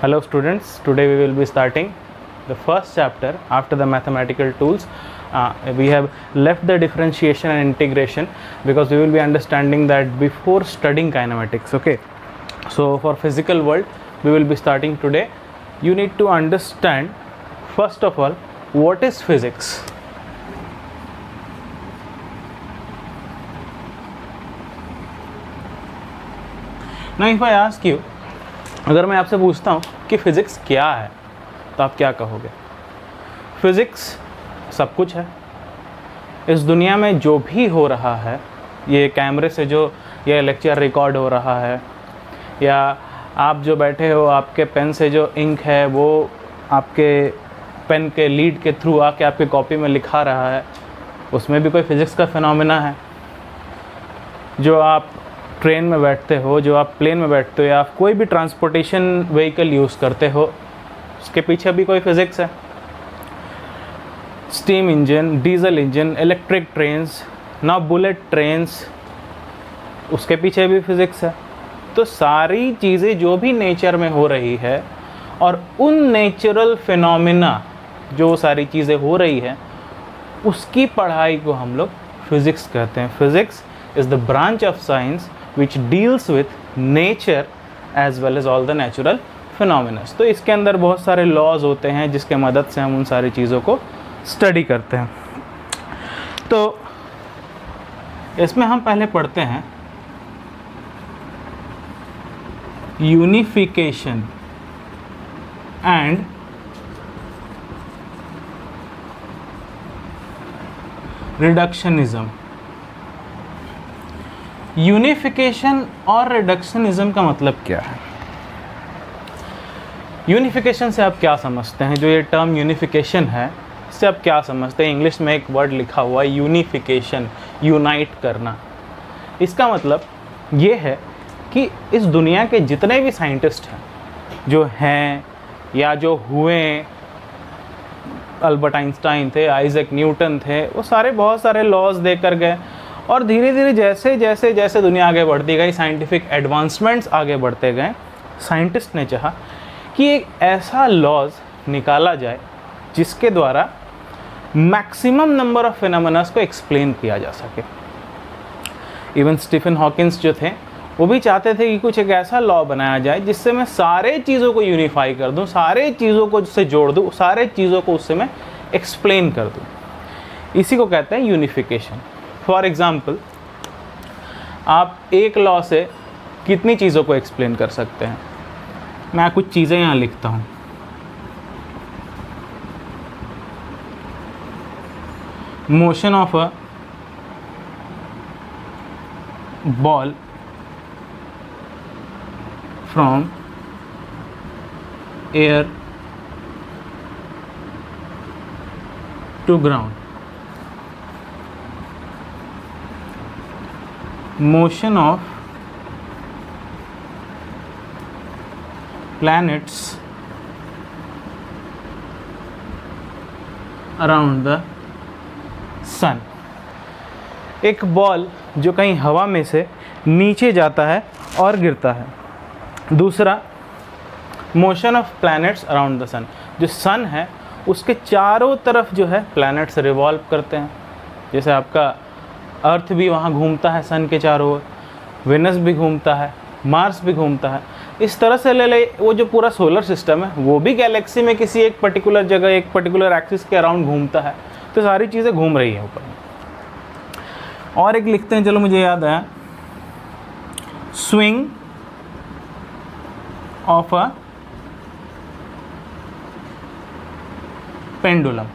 Hello students, today we will be starting the first chapter after the mathematical tools. We have left the differentiation and integration because we will be understanding that before studying kinematics. Okay, so for physical world we will be starting today. You need to understand first of all what is physics. Now if I ask you, अगर मैं आपसे पूछता हूँ कि physics क्या है तो आप क्या कहोगे? फ़िज़िक्स सब कुछ है। इस दुनिया में जो भी हो रहा है, ये कैमरे से जो ये लेक्चर रिकॉर्ड हो रहा है, या आप जो बैठे हो आपके पेन से जो इंक है वो आपके पेन के लीड के थ्रू आके आपके कॉपी में लिखा रहा है, उसमें भी कोई फ़िज़िक्स का फिनोमेना है। जो आप ट्रेन में बैठते हो, जो आप प्लेन में बैठते हो, या आप कोई भी ट्रांसपोर्टेशन व्हीकल यूज़ करते हो, उसके पीछे भी कोई फिज़िक्स है। Steam engine, diesel engine, electric trains, ना बुलेट ट्रेन्स, उसके पीछे भी फिज़िक्स है। तो सारी चीज़ें जो भी नेचर में हो रही है और उन नेचुरल फिनोमिना जो सारी चीज़ें हो रही है उसकी पढ़ाई को हम लोग फिज़िक्स कहते हैं। Physics is the branch of science which deals with nature as well as all the natural phenomena। तो इसके अंदर बहुत सारे लॉज होते हैं जिसके मदद से हम उन सारी चीज़ों को स्टडी करते हैं। तो इसमें हम पहले पढ़ते हैं यूनिफिकेशन एंड रिडक्शनिज्म। यूनिफिकेशन और रिडक्शनिज्म का मतलब क्या है? यूनिफिकेशन से आप क्या समझते हैं? जो ये टर्म यूनिफिकेशन है इससे आप क्या समझते हैं? इंग्लिश में एक वर्ड लिखा हुआ है यूनिफिकेशन, यूनाइट करना। इसका मतलब ये है कि इस दुनिया के जितने भी साइंटिस्ट हैं, जो हैं या जो हुए, अल्बर्ट आइंस्टाइन थे, आइजैक न्यूटन थे, वो सारे बहुत सारे लॉज देकर गए और धीरे धीरे जैसे जैसे जैसे दुनिया आगे बढ़ती गई, साइंटिफिक एडवांसमेंट्स आगे बढ़ते गए, साइंटिस्ट ने चाहा कि एक ऐसा लॉज निकाला जाए जिसके द्वारा मैक्सिमम नंबर ऑफ फिनोमेनास को एक्सप्लेन किया जा सके। इवन स्टीफन हॉकिंस जो थे वो भी चाहते थे कि कुछ एक ऐसा लॉ बनाया जाए जिससे मैं सारे चीज़ों को यूनिफाई कर दूं, सारे चीज़ों को उससे जोड़ दूं, सारे चीज़ों को उससे मैं एक्सप्लेन कर दूं। इसी को कहते हैं यूनिफिकेशन। फॉर एग्ज़ाम्पल, आप एक लॉ से कितनी चीज़ों को एक्सप्लेन कर सकते हैं? मैं कुछ चीज़ें यहाँ लिखता हूँ। Motion of a ball from air to ground, motion of planets around the sun। एक बॉल जो कहीं हवा में से नीचे जाता है और गिरता है। दूसरा, motion of planets around the sun, जो सन है उसके चारों तरफ जो है प्लैनेट्स रिवॉल्व करते हैं। जैसे आपका अर्थ भी वहाँ घूमता है सन के चारों ओर, वेनस भी घूमता है, मार्स भी घूमता है। इस तरह से ले ले वो जो पूरा सोलर सिस्टम है वो भी गैलेक्सी में किसी एक पर्टिकुलर जगह, एक पर्टिकुलर एक्सिस के अराउंड घूमता है। तो सारी चीज़ें घूम रही हैं ऊपर में। और एक लिखते हैं, चलो मुझे याद आया, स्विंग ऑफ अ पेंडुलम।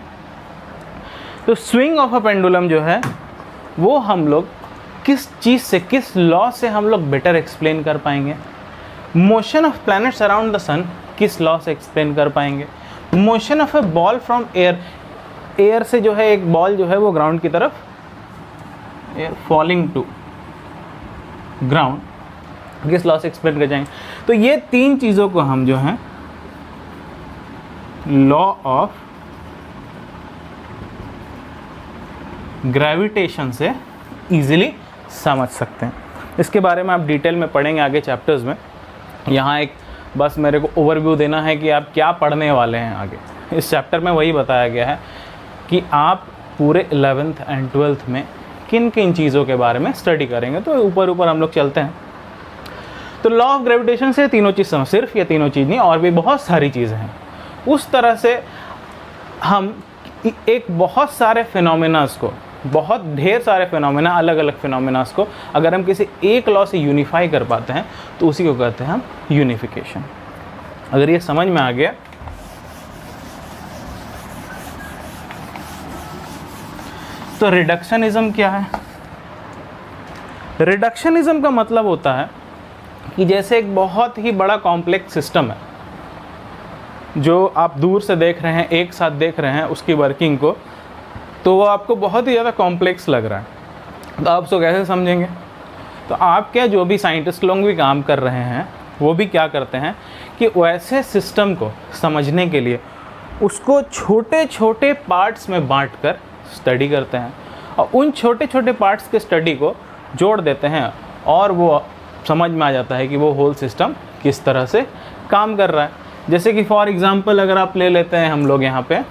तो स्विंग ऑफ अ पेंडुलम जो है वो हम लोग किस चीज़ से, किस लॉ से हम लोग बेटर एक्सप्लेन कर पाएंगे? Motion of planets around the sun किस लॉ से एक्सप्लेन कर पाएंगे? Motion of a ball from air, air से जो है एक बॉल जो है वो ग्राउंड की तरफ, एयर फॉलिंग टू ग्राउंड, किस लॉ से एक्सप्लेन कर जाएंगे? तो ये तीन चीज़ों को हम जो है लॉ ऑफ ग्रेविटेशन से ईजिली समझ सकते हैं। इसके बारे में आप डिटेल में पढ़ेंगे आगे चैप्टर्स में। यहाँ एक बस मेरे को ओवरव्यू देना है कि आप क्या पढ़ने वाले हैं आगे। इस चैप्टर में वही बताया गया है कि आप पूरे 11th एंड 12th में किन किन चीज़ों के बारे में स्टडी करेंगे। तो ऊपर ऊपर हम लोग चलते हैं। तो लॉ ऑफ ग्रेविटेशन से तीनों चीज़ समझ, सिर्फ ये तीनों चीज़ नहीं, और भी बहुत सारी चीज़ें हैं। उस तरह से हम एक बहुत सारे फिनोमेनास को, बहुत ढेर सारे फिनोमेना, अलग अलग फिनोमेनास को अगर हम किसी एक लॉ से यूनिफाई कर पाते हैं तो उसी को कहते हैं हम यूनिफिकेशन। अगर ये समझ में आ गया तो रिडक्शनिज्म क्या है? रिडक्शनिज्म का मतलब होता है कि जैसे एक बहुत ही बड़ा कॉम्प्लेक्स सिस्टम है जो आप दूर से देख रहे हैं, एक साथ देख रहे हैं उसकी वर्किंग को, तो वो आपको बहुत ही ज़्यादा कॉम्प्लेक्स लग रहा है। तो आप उसको कैसे समझेंगे? तो आप क्या, जो भी साइंटिस्ट लोग भी काम कर रहे हैं वो भी क्या करते हैं कि वैसे सिस्टम को समझने के लिए उसको छोटे छोटे पार्ट्स में बांट कर स्टडी करते हैं और उन छोटे छोटे पार्ट्स के स्टडी को जोड़ देते हैं और वो समझ में आ जाता है कि वो होल सिस्टम किस तरह से काम कर रहा है। जैसे कि फॉर एग्जांपल अगर आप ले लेते हैं हम लोग यहाँ पे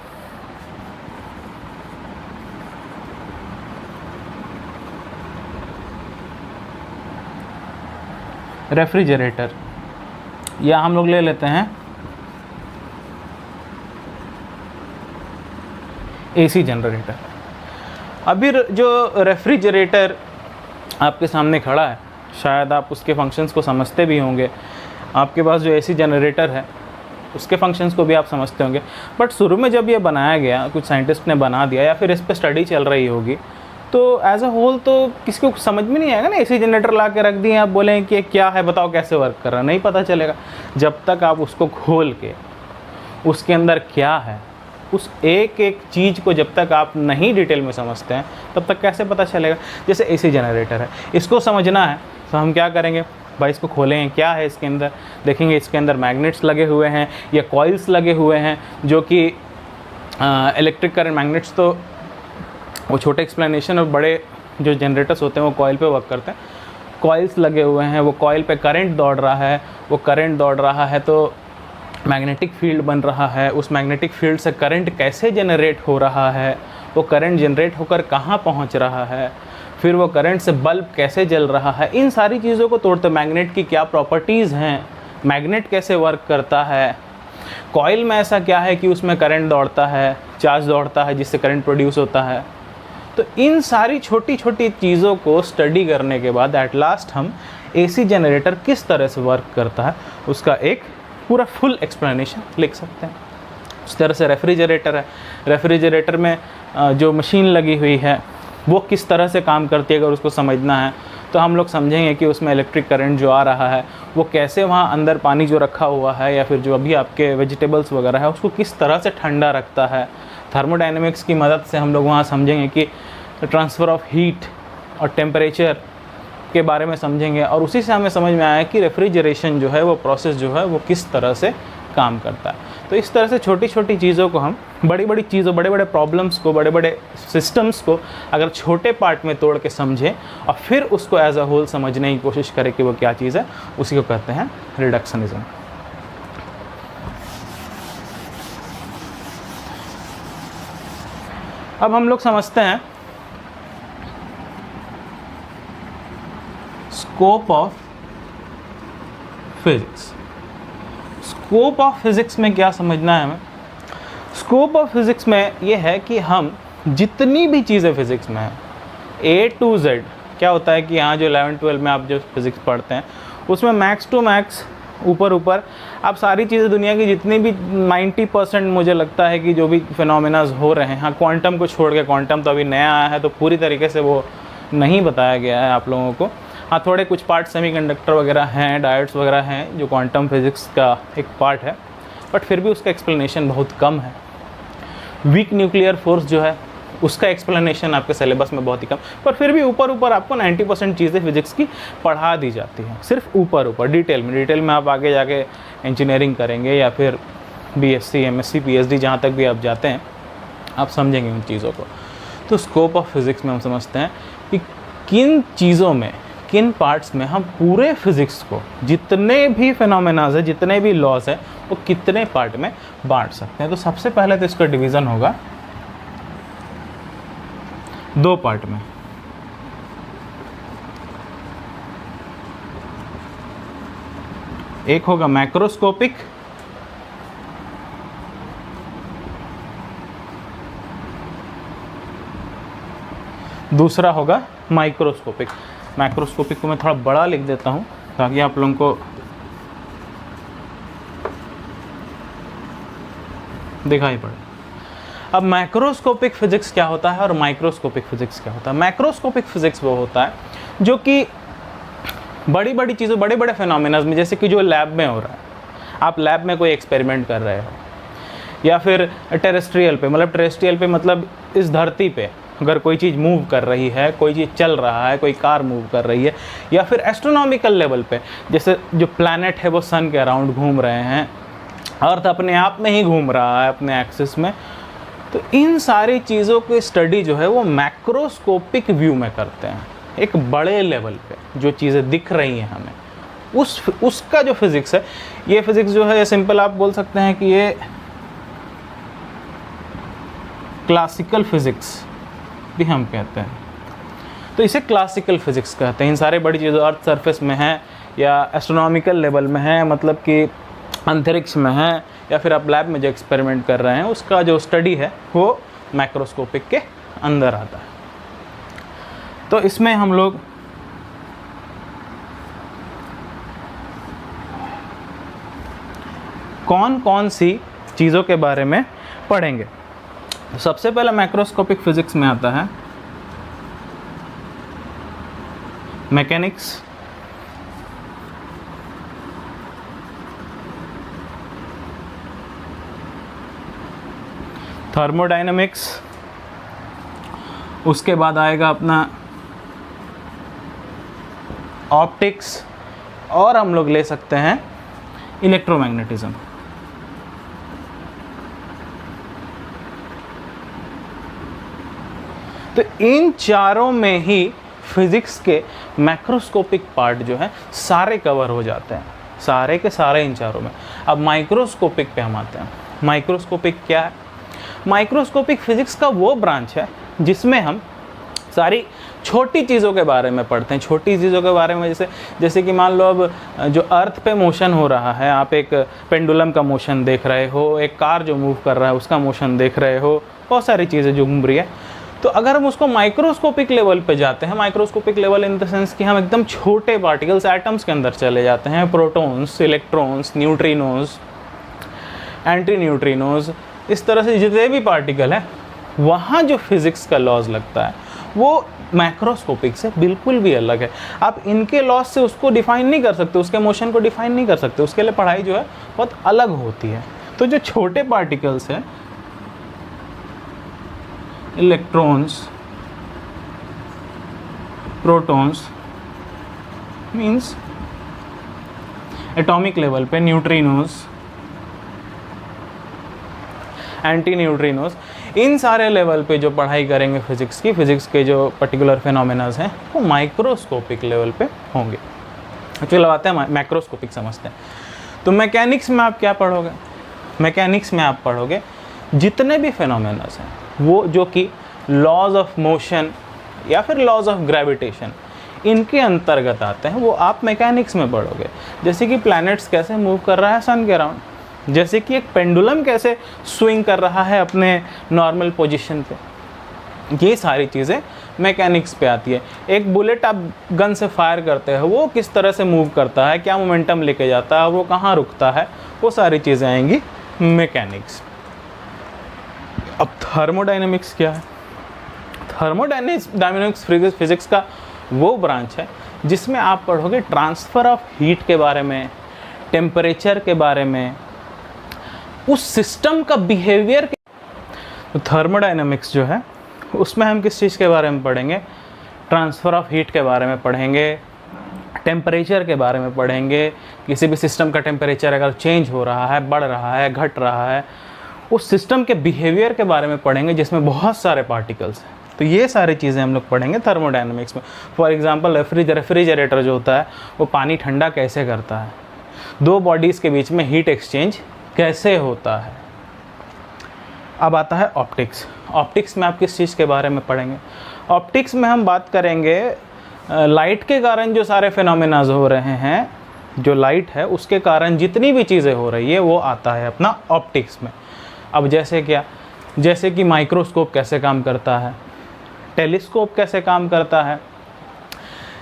रेफ्रिजरेटर, या हम लोग ले लेते हैं एसी जनरेटर। अभी जो रेफ्रिजरेटर आपके सामने खड़ा है, शायद आप उसके फंक्शंस को समझते भी होंगे। आपके पास जो एसी जनरेटर है उसके फंक्शंस को भी आप समझते होंगे। बट शुरू में जब ये बनाया गया, कुछ साइंटिस्ट ने बना दिया या फिर इस पर स्टडी चल रही होगी, तो एज अ होल तो किसी को समझ में नहीं आएगा ना। एसी जनरेटर ला के रख दिए, आप बोलें कि क्या है बताओ कैसे वर्क कर रहा है, नहीं पता चलेगा। जब तक आप उसको खोल के उसके अंदर क्या है, उस एक एक चीज़ को जब तक आप नहीं डिटेल में समझते हैं तब तक कैसे पता चलेगा। जैसे एसी जनरेटर है, इसको समझना है तो हम क्या करेंगे भाई, इसको खोलेंगे, क्या है इसके अंदर, देखेंगे इसके अंदर मैग्नेट्स लगे हुए हैं या कॉइल्स लगे हुए हैं, जो कि इलेक्ट्रिक करंट मैग्नेट्स तो वो छोटे एक्सप्लेनेशन, और बड़े जो जनरेटर्स होते हैं वो कॉइल पे वर्क करते हैं। कॉइल्स लगे हुए हैं, वो कॉइल पे करंट दौड़ रहा है, वो करंट दौड़ रहा है तो मैग्नेटिक फील्ड बन रहा है। उस मैग्नेटिक फील्ड से करंट कैसे जनरेट हो रहा है, वो करंट जनरेट होकर कहाँ पहुँच रहा है, फिर वो करंट से बल्ब कैसे जल रहा है, इन सारी चीज़ों को तोड़ते। मैग्नेट की क्या प्रॉपर्टीज़ हैं, मैग्नेट कैसे वर्क करता है, कॉइल में ऐसा क्या है कि उसमें करंट दौड़ता है, चार्ज दौड़ता है जिससे करंट प्रोड्यूस होता है। तो इन सारी छोटी छोटी चीज़ों को स्टडी करने के बाद एट लास्ट हम एसी जनरेटर किस तरह से वर्क करता है उसका एक पूरा फुल एक्सप्लेनेशन लिख सकते हैं। उस तरह से रेफ्रिजरेटर है, रेफ्रिजरेटर में जो मशीन लगी हुई है वो किस तरह से काम करती है, अगर उसको समझना है तो हम लोग समझेंगे कि उसमें इलेक्ट्रिक करंट जो आ रहा है वो कैसे वहाँ अंदर पानी जो रखा हुआ है या फिर जो अभी आपके वेजिटेबल्स वगैरह है उसको किस तरह से ठंडा रखता है। थर्मोडायनेमिक्स की मदद से हम लोग वहाँ समझेंगे कि ट्रांसफ़र ऑफ हीट और टेम्परेचर के बारे में समझेंगे, और उसी से हमें समझ में आया कि रेफ्रिजरेशन जो है वो प्रोसेस जो है वो किस तरह से काम करता है। तो इस तरह से छोटी छोटी चीज़ों को हम, बड़ी बड़ी चीज़ों, बड़े बड़े प्रॉब्लम्स को, बड़े बड़े सिस्टम्स को अगर छोटे पार्ट में तोड़ के समझें और फिर उसको एज अ होल समझने की कोशिश करें कि वो क्या चीज़ है, उसी को कहते हैं रिडक्शनिज्म। अब हम लोग समझते हैं scope of physics. Scope of physics में क्या समझना है हमें? स्कोप ऑफ फिज़िक्स में ये है कि हम जितनी भी चीज़ें फिज़िक्स में हैं A to Z, क्या होता है कि यहाँ जो 11-12 में आप जो फिज़िक्स पढ़ते हैं उसमें मैक्स टू मैक्स ऊपर आप सारी चीज़ें दुनिया की जितनी भी 90% मुझे लगता है कि जो भी फिनोमेनाज हो रहे हैं, हाँ क्वांटम को छोड़ के, क्वांटम तो अभी नया आया है तो पूरी तरीके से वो नहीं बताया गया है आप लोगों को। हाँ थोड़े कुछ पार्ट सेमीकंडक्टर वगैरह हैं, डायोड्स वगैरह हैं जो क्वांटम फिज़िक्स का एक पार्ट है, बट फिर भी उसका एक्सप्लेनेशन बहुत कम है। वीक न्यूक्लियर फोर्स जो है उसका एक्सप्लेनेशन आपके सिलेबस में बहुत ही कम, पर फिर भी ऊपर आपको 90% चीज़ें फिज़िक्स की पढ़ा दी जाती हैं, सिर्फ ऊपर। डिटेल में आप आगे जाके इंजीनियरिंग करेंगे या फिर BSc MSc PhD जहाँ तक भी आप जाते हैं आप समझेंगे उन चीज़ों को। तो स्कोप ऑफ फिज़िक्स में हम समझते हैं कि किन चीज़ों में, किन पार्ट्स में हम पूरे फिजिक्स को, जितने भी फिनोमेनाज है, जितने भी लॉज है, वो कितने पार्ट में बांट सकते हैं। तो सबसे पहले तो इसका डिवीज़न होगा 2 पार्ट में। एक होगा मैक्रोस्कोपिक, दूसरा होगा माइक्रोस्कोपिक। मैक्रोस्कोपिक को मैं थोड़ा बड़ा लिख देता हूं ताकि आप लोगों को दिखाई पड़े। अब मैक्रोस्कोपिक फिजिक्स क्या होता है और माइक्रोस्कोपिक फिजिक्स क्या होता है? मैक्रोस्कोपिक फिजिक्स वो होता है जो कि बड़ी बड़ी चीज़ों, बड़े बड़े फिनोमेना में, जैसे कि जो लैब में हो रहा है, आप लैब में कोई एक्सपेरिमेंट कर रहे हो, या फिर टेरेस्ट्रियल पे, मतलब टेरेस्ट्रियल पे मतलब इस धरती पे अगर कोई चीज़ मूव कर रही है, कोई चीज़ चल रहा है, कोई कार मूव कर रही है, या फिर एस्ट्रोनॉमिकल लेवल पे, जैसे जो प्लैनेट है वो सन के अराउंड घूम रहे हैं, अर्थ अपने आप में ही घूम रहा है अपने एक्सिस में, तो इन सारी चीज़ों की स्टडी जो है वो मैक्रोस्कोपिक व्यू में करते हैं। एक बड़े लेवल पे जो चीज़ें दिख रही हैं हमें, उसका जो फिज़िक्स है, ये फिज़िक्स जो है सिंपल आप बोल सकते हैं कि ये क्लासिकल फिज़िक्स भी हम कहते हैं। तो इसे क्लासिकल फिज़िक्स कहते हैं। इन सारे बड़ी चीज़ों, अर्थ सरफेस में है या एस्ट्रोनॉमिकल लेवल में है, मतलब कि अंतरिक्ष में है, या फिर आप लैब में जो एक्सपेरिमेंट कर रहे हैं, उसका जो स्टडी है वो मैक्रोस्कोपिक के अंदर आता है। तो इसमें हम लोग कौन कौन सी चीज़ों के बारे में पढ़ेंगे? तो सबसे पहले मैक्रोस्कोपिक फिजिक्स में आता है मैकेनिक्स, थर्मोडायनामिक्स, उसके बाद आएगा अपना ऑप्टिक्स, और हम लोग ले सकते हैं इलेक्ट्रोमैग्नेटिज्म। तो इन चारों में ही फिजिक्स के मैक्रोस्कोपिक पार्ट जो है सारे कवर हो जाते हैं, सारे के सारे इन चारों में। अब माइक्रोस्कोपिक पे हम आते हैं। माइक्रोस्कोपिक क्या है? माइक्रोस्कोपिक फिजिक्स का वो ब्रांच है जिसमें हम सारी छोटी चीज़ों के बारे में पढ़ते हैं। छोटी चीज़ों के बारे में जैसे कि मान लो अब जो अर्थ पे मोशन हो रहा है, आप एक पेंडुलम का मोशन देख रहे हो, एक कार जो मूव कर रहा है उसका मोशन देख रहे हो, बहुत सारी चीज़ें जो घूम रही है। तो अगर हम उसको माइक्रोस्कोपिक लेवल पे जाते हैं, microscopic level in the sense कि हम एकदम छोटे पार्टिकल्स, एटम्स के अंदर चले जाते हैं, protons, electrons, neutrinos, anti neutrinos, इस तरह से जितने भी पार्टिकल हैं, वहाँ जो फिज़िक्स का लॉज लगता है वो मैक्रोस्कोपिक से बिल्कुल भी अलग है। आप इनके लॉज से उसको डिफाइन नहीं कर सकते, उसके मोशन को डिफाइन नहीं कर सकते, उसके लिए पढ़ाई जो है बहुत अलग होती है। तो जो छोटे पार्टिकल्स हैं, electrons, protons, means atomic level पे न्यूट्रिनोज, एंटी न्यूट्रिनोज, इन सारे लेवल पे जो पढ़ाई करेंगे फिजिक्स की, फिजिक्स के जो पर्टिकुलर फिनोमेनाज हैं वो माइक्रोस्कोपिक लेवल पे होंगे। चलो आते हैं मैक्रोस्कोपिक समझते हैं। तो मैकेनिक्स में आप क्या पढ़ोगे? मैकेनिक्स में आप पढ़ोगे जितने भी फिनोमेनाज हैं वो जो कि लॉज ऑफ मोशन या फिर लॉज ऑफ ग्रेविटेशन इनके अंतर्गत आते हैं, वो आप मैकेनिक्स में पढ़ोगे। जैसे कि प्लैनेट्स कैसे मूव कर रहा है सन के अराउंड, जैसे कि एक पेंडुलम कैसे स्विंग कर रहा है अपने नॉर्मल पोजीशन पे, ये सारी चीज़ें मैकेनिक्स पे आती है। एक बुलेट आप गन से फायर करते हो, वो किस तरह से मूव करता है, क्या मोमेंटम लेके जाता है, वो कहाँ रुकता है, वो सारी चीज़ें आएंगी मैकेनिक्स। अब थर्मोडायनेमिक्स क्या है? थर्मोडायनेमिक्स फिजिक्स का वो ब्रांच है जिसमें आप पढ़ोगे ट्रांसफ़र ऑफ हीट के बारे में, टेम्परेचर के बारे में, उस सिस्टम का बिहेवियर के। तो थर्मोडायनेमिक्स जो है उसमें हम किस चीज़ के बारे में पढ़ेंगे? ट्रांसफ़र ऑफ हीट के बारे में पढ़ेंगे, टेम्परेचर के बारे में पढ़ेंगे। किसी भी सिस्टम का टेम्परेचर अगर चेंज हो रहा है, बढ़ रहा है, घट रहा है, उस सिस्टम के बिहेवियर के बारे में पढ़ेंगे जिसमें बहुत सारे पार्टिकल्स हैं। तो ये सारी चीज़ें हम लोग पढ़ेंगे थर्मोडायनेमिक्स में। फॉर एग्जांपल रेफ्रिजरेटर जो होता है वो पानी ठंडा कैसे करता है, दो बॉडीज़ के बीच में हीट एक्सचेंज कैसे होता है। अब आता है ऑप्टिक्स। ऑप्टिक्स में आप किस चीज़ के बारे में पढ़ेंगे? ऑप्टिक्स में हम बात करेंगे लाइट के कारण जो सारे फिनोमेनाज हो रहे हैं, जो लाइट है उसके कारण जितनी भी चीज़ें हो रही है वो आता है अपना ऑप्टिक्स में। अब जैसे क्या, जैसे कि माइक्रोस्कोप कैसे काम करता है, टेलीस्कोप कैसे काम करता है,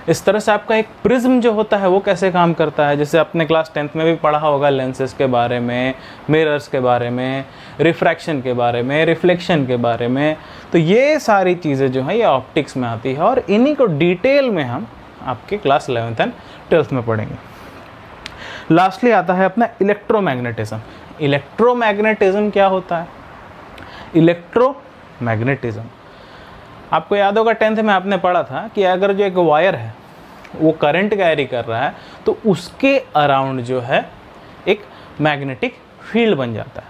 इस तरह से आपका एक प्रिज्म जो होता है वो कैसे काम करता है। जैसे आपने क्लास 10th में भी पढ़ा होगा लेंसेज के बारे में, मिरर्स के बारे में, रिफ्रैक्शन के बारे में, रिफ्लेक्शन के बारे में। तो ये सारी चीज़ें जो हैं ये ऑप्टिक्स में आती है और इन्हीं को डिटेल में हम आपके क्लास 11th एंड 12th में पढ़ेंगे। लास्टली आता है अपना इलेक्ट्रोमैग्नेटिज्म। इलेक्ट्रोमैग्नेटिज्म क्या होता है? इलेक्ट्रोमैग्नेटिज्म आपको याद होगा 10th में आपने पढ़ा था कि अगर जो एक वायर है वो करंट कैरी कर रहा है तो उसके अराउंड जो है एक मैग्नेटिक फील्ड बन जाता है।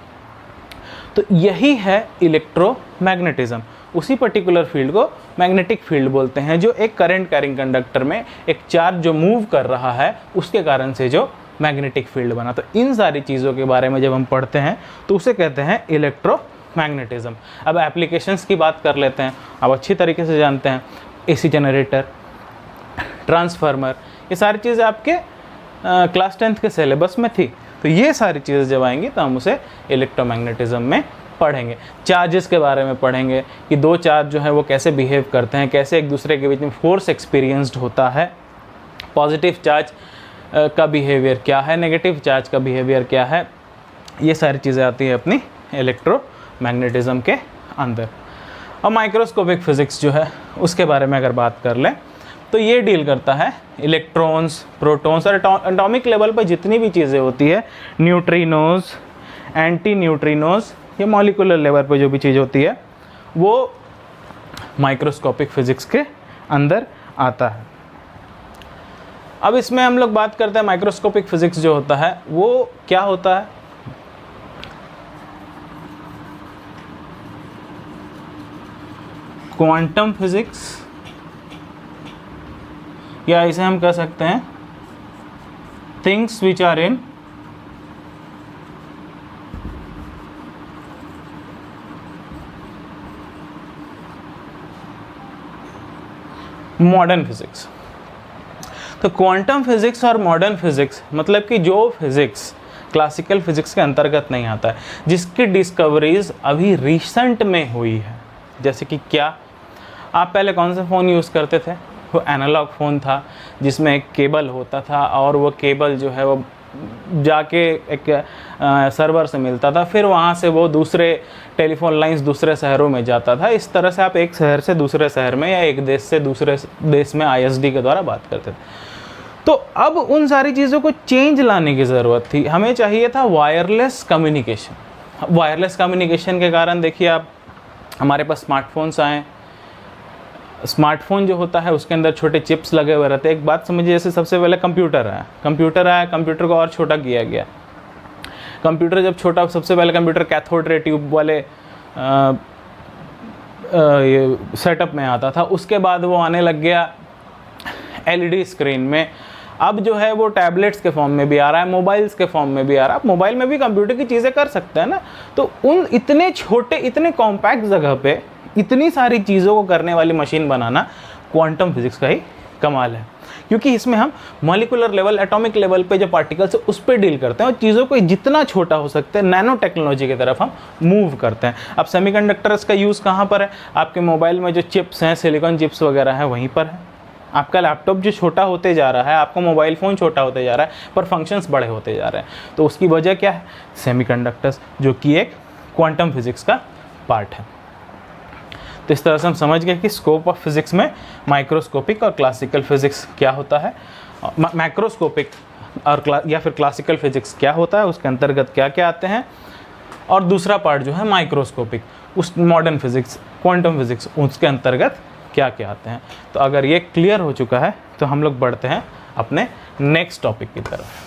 तो यही है इलेक्ट्रोमैग्नेटिज्म। उसी पर्टिकुलर फील्ड को मैग्नेटिक फील्ड बोलते हैं, जो एक करंट कैरिंग कंडक्टर में एक चार्ज जो मूव कर रहा है उसके कारण से जो मैग्नेटिक फील्ड बना। तो इन सारी चीज़ों के बारे में जब हम पढ़ते हैं तो उसे कहते हैं इलेक्ट्रोमैग्नेटिज्म। अब एप्लीकेशंस की बात कर लेते हैं। अब अच्छी तरीके से जानते हैं एसी जनरेटर, ट्रांसफार्मर, ये सारी चीज़ें आपके क्लास 10th के सिलेबस में थी। तो ये सारी चीज़ें जब आएंगी तो हम उसे इलेक्ट्रोमैग्नेटिज्म में पढ़ेंगे। चार्जेस के बारे में पढ़ेंगे कि दो चार्ज जो है वो कैसे बिहेव करते हैं, कैसे एक दूसरे के बीच में फोर्स एक्सपीरियंस्ड होता है, पॉजिटिव चार्ज का बिहेवियर क्या है, नेगेटिव चार्ज का बिहेवियर क्या है। ये सारी चीज़ें आती है अपनी इलेक्ट्रोमैग्नेटिज्म के अंदर। और माइक्रोस्कोपिक फिज़िक्स जो है उसके बारे में अगर बात कर लें तो ये डील करता है इलेक्ट्रॉन्स, प्रोटॉन्स और एटॉमिक लेवल पर जितनी भी चीज़ें होती है, न्यूट्रिनोज, एंटी न्यूट्रिनोज, ये मॉलिक्यूलर लेवल पर जो भी चीज़ होती है वो माइक्रोस्कोपिक फिज़िक्स के अंदर आता है। अब इसमें हम लोग बात करते हैं माइक्रोस्कोपिक फिज़िक्स जो होता है वो क्या होता है। क्वांटम फिज़िक्स, या इसे हम कह सकते हैं things which are in modern physics. तो क्वांटम फिज़िक्स और मॉडर्न फिज़िक्स मतलब कि जो फिज़िक्स क्लासिकल फिज़िक्स के अंतर्गत नहीं आता है, जिसकी डिस्कवरीज अभी रिसेंट में हुई है। जैसे कि क्या, आप पहले कौन सा फ़ोन यूज़ करते थे? वो एनालॉग फ़ोन था जिसमें एक केबल होता था और वो केबल जो है वो जाके एक सर्वर से मिलता था, फिर वहाँ से वो दूसरे टेलीफोन लाइंस दूसरे शहरों में जाता था। इस तरह से आप एक शहर से दूसरे शहर में या एक देश से दूसरे देश में ISD के द्वारा बात करते थे। तो अब उन सारी चीज़ों को चेंज लाने की ज़रूरत थी। हमें चाहिए था वायरलेस कम्युनिकेशन। वायरलेस कम्युनिकेशन के कारण देखिए आप, हमारे पास स्मार्टफोन्स आए। स्मार्टफोन जो होता है उसके अंदर छोटे चिप्स लगे हुए रहते हैं। एक बात समझिए, जैसे सबसे पहले कंप्यूटर आया, कंप्यूटर को और छोटा किया गया। कंप्यूटर जब छोटा, सबसे पहले कंप्यूटर कैथोड रे ट्यूब वाले सेटअप में आता था। उसके बाद वो आने लग गया LED स्क्रीन में। अब जो है वो टैबलेट्स के फॉर्म में भी आ रहा है, मोबाइल्स के फॉर्म में भी आ रहा है। आप मोबाइल में भी कंप्यूटर की चीज़ें कर सकते हैं ना। तो उन इतने छोटे, इतने कॉम्पैक्ट जगह पे इतनी सारी चीज़ों को करने वाली मशीन बनाना क्वांटम फिज़िक्स का ही कमाल है, क्योंकि इसमें हम मॉलिक्यूलर लेवल, एटॉमिक लेवल पे जो पार्टिकल्स है उस पर डील करते हैं और चीज़ों को जितना छोटा हो सकता है नैनो टेक्नोलॉजी की तरफ हम मूव करते हैं। अब सेमीकंडक्टर्स का यूज़ कहाँ पर है? आपके मोबाइल में जो चिप्स हैं, सिलिकॉन चिप्स वगैरह हैं, वहीं पर है। आपका लैपटॉप जो छोटा होते जा रहा है, आपका मोबाइल फ़ोन छोटा होते जा रहा है, पर फंक्शंस बड़े होते जा रहे हैं। तो उसकी वजह क्या है? सेमीकंडक्टर्स, जो कि एक क्वांटम फिज़िक्स का पार्ट है। तो इस तरह से हम समझ गए कि स्कोप ऑफ फिज़िक्स में माइक्रोस्कोपिक और क्लासिकल फिज़िक्स क्या होता है, मैक्रोस्कोपिक और या फिर क्लासिकल फिज़िक्स क्या होता है, उसके अंतर्गत क्या क्या आते हैं, और दूसरा पार्ट जो है माइक्रोस्कोपिक, उस मॉडर्न फिज़िक्स, क्वांटम फिज़िक्स, उसके अंतर्गत क्या क्या आते हैं। तो अगर ये क्लियर हो चुका है तो हम लोग बढ़ते हैं अपने नेक्स्ट टॉपिक की तरफ।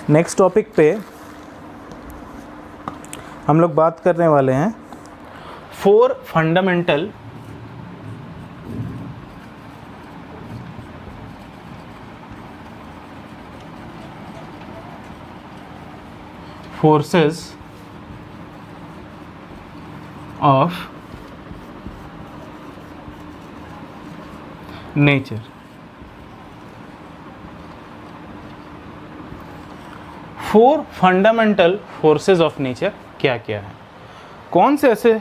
नेक्स्ट टॉपिक पे हम लोग बात करने वाले हैं 4 fundamental forces of nature. 4 fundamental forces of nature क्या क्या है, कौन से ऐसे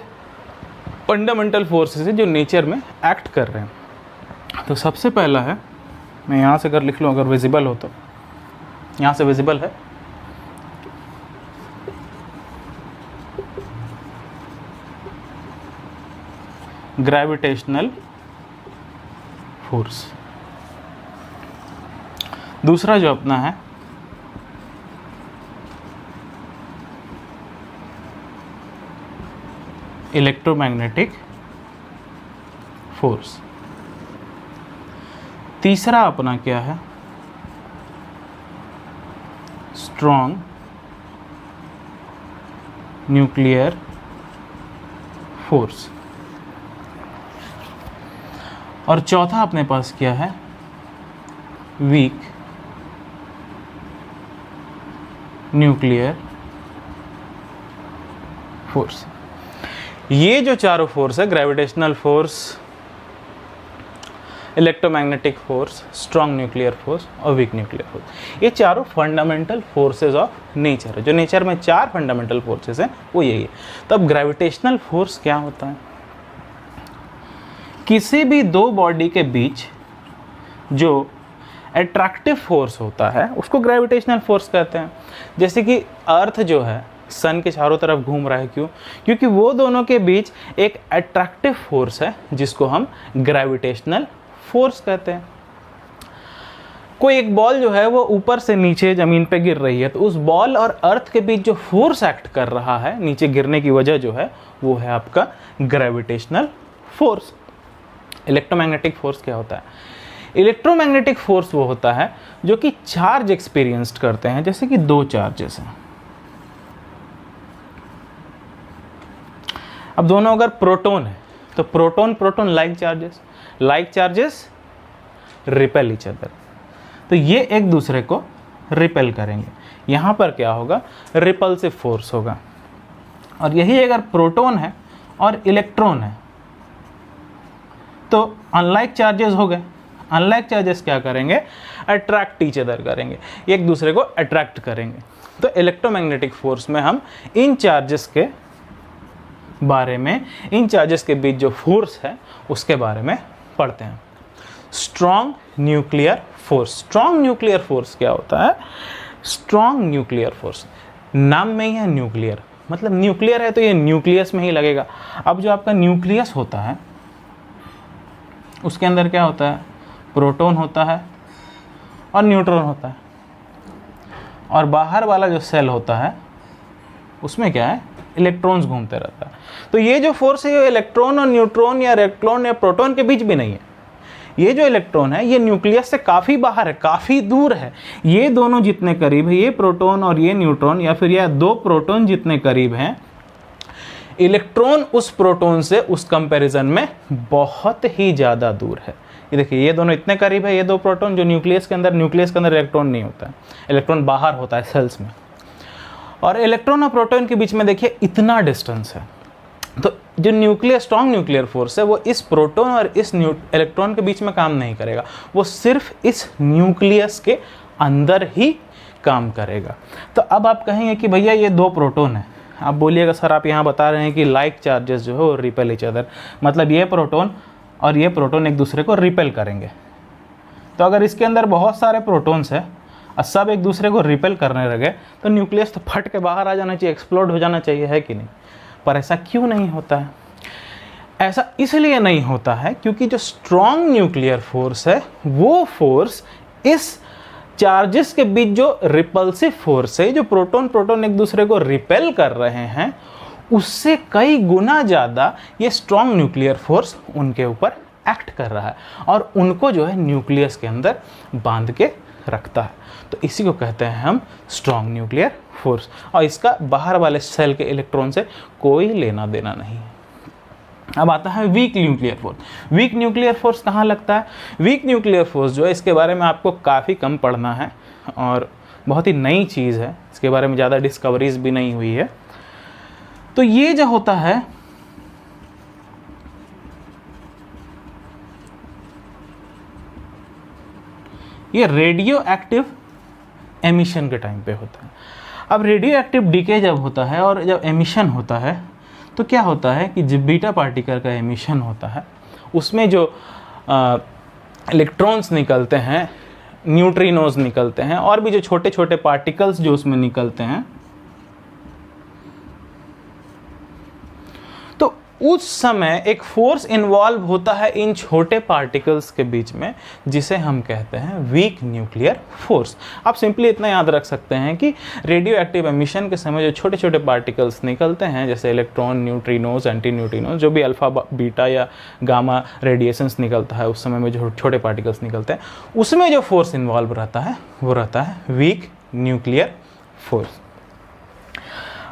फंडामेंटल फोर्सेस हैं जो नेचर में एक्ट कर रहे हैं। तो सबसे पहला है, मैं यहाँ से अगर लिख लूँ, अगर विजिबल हो तो, यहाँ से विजिबल है, ग्रेविटेशनल फोर्स। दूसरा जो अपना है इलेक्ट्रोमैग्नेटिक फोर्स। तीसरा अपना क्या है, स्ट्रॉन्ग न्यूक्लियर फोर्स। और चौथा अपने पास क्या है, वीक न्यूक्लियर फोर्स। ये जो चारों फोर्स है, gravitational force, electromagnetic force, strong nuclear force और वीक न्यूक्लियर फोर्स, ये चारों फंडामेंटल फोर्सेस ऑफ नेचर है। जो नेचर में 4 फंडामेंटल फोर्सेस हैं वो यही है। तो अब ग्रेविटेशनल फोर्स क्या होता है, किसी भी 2 बॉडी के बीच जो अट्रैक्टिव फोर्स होता है उसको ग्रेविटेशनल फोर्स कहते हैं। जैसे कि अर्थ जो है सन के चारों तरफ घूम रहा है, क्यों? क्योंकि वो दोनों के बीच एक अट्रैक्टिव फोर्स है जिसको हम ग्रेविटेशनल फोर्स कहते हैं। कोई एक बॉल जो है वो ऊपर से नीचे ज़मीन पे गिर रही है, तो उस बॉल और अर्थ के बीच जो फोर्स एक्ट कर रहा है नीचे गिरने की वजह जो है वो है आपका ग्रेविटेशनल फोर्स। इलेक्ट्रोमैग्नेटिक फोर्स क्या होता है? इलेक्ट्रोमैग्नेटिक फोर्स वो होता है जो कि चार्ज एक्सपीरियंस्ड करते हैं, जैसे कि 2 चार्जेस हैं। अब दोनों अगर प्रोटॉन है तो proton proton like charges repel each other, तो ये एक दूसरे को रिपेल करेंगे। यहाँ पर क्या होगा, रिपल्सिव फोर्स होगा। और यही अगर प्रोटॉन है और इलेक्ट्रॉन है तो अनलाइक चार्जेस हो गए। अनलाइक चार्जेस क्या करेंगे, अट्रैक्ट ईच अदर करेंगे, एक दूसरे को अट्रैक्ट करेंगे। तो इलेक्ट्रोमैग्नेटिक फोर्स में हम इन चार्जेस के बारे में, इन चार्जेस के बीच जो फोर्स है उसके बारे में पढ़ते हैं। Strong nuclear force. Strong nuclear force क्या होता है? स्ट्रॉन्ग न्यूक्लियर फोर्स, नाम में ही है न्यूक्लियर, मतलब न्यूक्लियर है तो ये न्यूक्लियस में ही लगेगा। अब जो आपका न्यूक्लियस होता है उसके अंदर क्या होता है, प्रोटॉन होता है और न्यूट्रॉन होता है, और बाहर वाला जो सेल होता है उसमें क्या है, इलेक्ट्रॉन्स घूमते रहता है। तो ये जो फोर्स है ये इलेक्ट्रॉन और न्यूट्रॉन या इलेक्ट्रॉन या प्रोटॉन के बीच भी नहीं है। ये जो इलेक्ट्रॉन है ये न्यूक्लियस से काफ़ी बाहर है, काफ़ी दूर है। ये दोनों जितने करीब है, ये प्रोटॉन और ये न्यूट्रॉन, या फिर ये 2 प्रोटॉन जितने करीब हैं, इलेक्ट्रॉन उस प्रोटॉन से उस कंपैरिजन में बहुत ही ज़्यादा दूर है। ये देखिए, ये दोनों इतने करीब है, ये 2 प्रोटॉन जो न्यूक्लियस के अंदर इलेक्ट्रॉन नहीं होता है, इलेक्ट्रॉन बाहर होता है सेल्स में। और इलेक्ट्रॉन और प्रोटॉन के बीच में देखिए इतना डिस्टेंस है। तो जो न्यूक्लियर स्ट्रॉन्ग न्यूक्लियर फोर्स है वो इस प्रोटॉन और इस इलेक्ट्रॉन के बीच में काम नहीं करेगा, वो सिर्फ इस न्यूक्लियस के अंदर ही काम करेगा। तो अब आप कहेंगे कि भैया ये 2 प्रोटॉन है, आप बोलिएगा सर आप यहाँ बता रहे हैं कि लाइक चार्जेस जो है वो रिपेल ईच अदर, मतलब ये प्रोटॉन और ये प्रोटॉन एक दूसरे को रिपेल करेंगे। तो अगर इसके अंदर बहुत सारे प्रोटॉन्स हैं और सब एक दूसरे को रिपेल करने लगे तो न्यूक्लियस तो फट के बाहर आ जाना चाहिए, एक्सप्लोड हो जाना चाहिए, है कि नहीं? पर ऐसा क्यों नहीं होता है? ऐसा इसलिए नहीं होता है क्योंकि जो स्ट्रॉन्ग न्यूक्लियर फोर्स है वो फोर्स इस चार्जेस के बीच जो रिपल्सिव फोर्स है, जो प्रोटॉन प्रोटॉन एक दूसरे को रिपेल कर रहे हैं, उससे कई गुना ज़्यादा ये स्ट्रॉन्ग न्यूक्लियर फोर्स उनके ऊपर एक्ट कर रहा है और उनको जो है न्यूक्लियस के अंदर बांध के रखता है। तो इसी को कहते हैं हम स्ट्रॉन्ग न्यूक्लियर फोर्स, और इसका बाहर वाले सेल के इलेक्ट्रॉन से कोई लेना देना नहीं है। अब आता है weak nuclear force. Weak nuclear force कहाँ लगता है? वीक न्यूक्लियर फोर्स जो है, इसके बारे में आपको काफ़ी कम पढ़ना है और बहुत ही नई चीज़ है, इसके बारे में ज़्यादा डिस्कवरीज भी नहीं हुई है। तो ये जो होता है, ये रेडियो एक्टिव एमिशन के टाइम पे होता है। अब रेडियो एक्टिव डीके जब होता है और जब एमिशन होता है, तो क्या होता है कि जब बीटा पार्टिकल का एमिशन होता है, उसमें जो इलेक्ट्रॉन्स निकलते हैं, न्यूट्रिनोज निकलते हैं, और भी जो छोटे छोटे पार्टिकल्स जो उसमें निकलते हैं, तो उस समय एक फोर्स इन्वॉल्व होता है इन छोटे पार्टिकल्स के बीच में, जिसे हम कहते हैं वीक न्यूक्लियर फोर्स। आप सिंपली इतना याद रख सकते हैं कि रेडियो एक्टिव एमिशन के समय जो छोटे छोटे पार्टिकल्स निकलते हैं, जैसे इलेक्ट्रॉन, न्यूट्रिनोज, एंटी न्यूट्रिनोज, जो भी अल्फा, बीटा या गामा रेडिएशंस निकलता है, उस समय में जो छोटे पार्टिकल्स निकलते हैं, उसमें जो फोर्स इन्वॉल्व रहता है वो रहता है वीक न्यूक्लियर फोर्स।